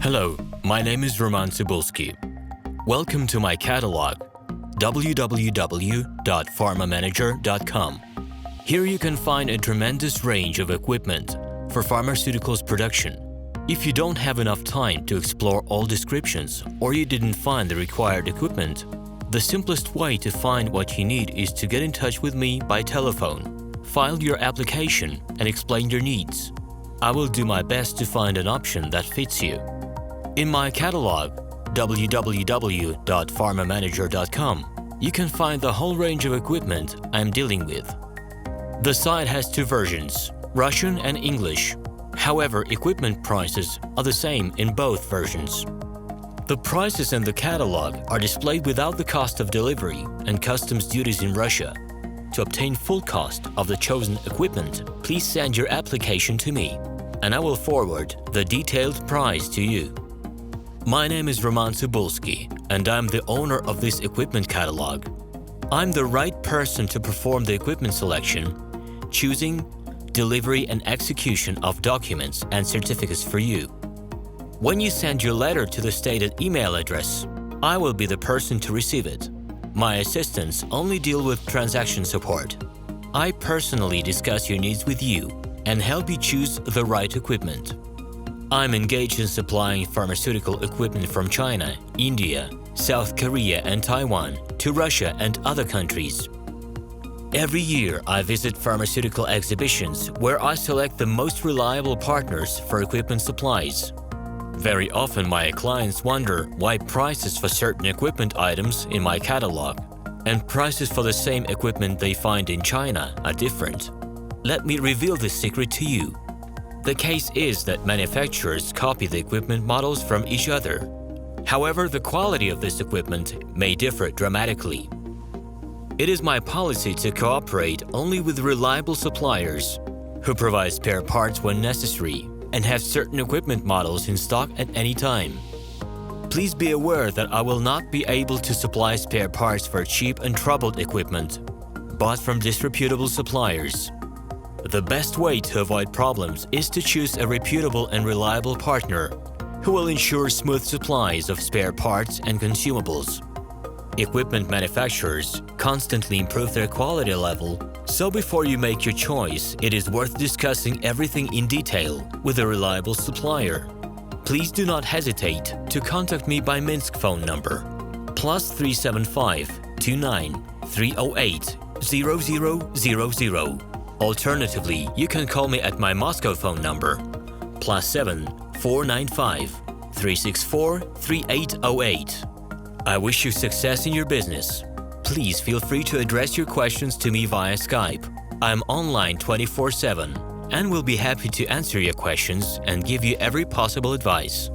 Hello, my name is RomanTsibulsky. Welcome to my catalog, www.pharmamanager.com. Here you can find a tremendous range of equipment for pharmaceuticals production. If you don't have enough time to explore all descriptions or you didn't find the required equipment, the simplest way to find what you need is to get in touch with me by telephone, file your application, and explain your needs. I will do my best to find an option that fits you. In my catalog, www.pharmamanager.com, you can find the whole range of equipment I am dealing with. The site has two versions, Russian and English. However, equipment prices are the same in both versions. The prices in the catalog are displayed without the cost of delivery and customs duties in Russia. To obtain full cost of the chosen equipment, please send your application to me, and I will forward the detailed price to you. My name is RomanTsibulsky, and I'm the owner of this equipment catalog. I'm the right person to perform the equipment selection, choosing, delivery and execution of documents and certificates for you. When you send your letter to the stated email address, I will be the person to receive it. My assistants only deal with transaction support. I personally discuss your needs with you and help you choose the right equipment. I'm engaged in supplying pharmaceutical equipment from China, India, South Korea and Taiwan to Russia and other countries. Every year, I visit pharmaceutical exhibitions where I select the most reliable partners for equipment supplies. Very often, my clients wonder why prices for certain equipment items in my catalog and prices for the same equipment they find in China are different. Let me reveal this secret to you. The case is that manufacturers copy the equipment models from each other. However, the quality of this equipment may differ dramatically. It is my policy to cooperate only with reliable suppliers who provide spare parts when necessary and have certain equipment models in stock at any time. Please be aware that I will not be able to supply spare parts for cheap and troubled equipment bought from disreputable suppliers. The best way to avoid problems is to choose a reputable and reliable partner who will ensure smooth supplies of spare parts and consumables. Equipment manufacturers constantly improve their quality level, so before you make your choice, it is worth discussing everything in detail with a reliable supplier. Please do not hesitate to contact me by Minsk phone number +375 29 308 0000. Alternatively, you can call me at my Moscow phone number +7 495 364 3808. I wish you success in your business. Please feel free to address your questions to me via Skype. I'm online 24/7 and will be happy to answer your questions and give you every possible advice.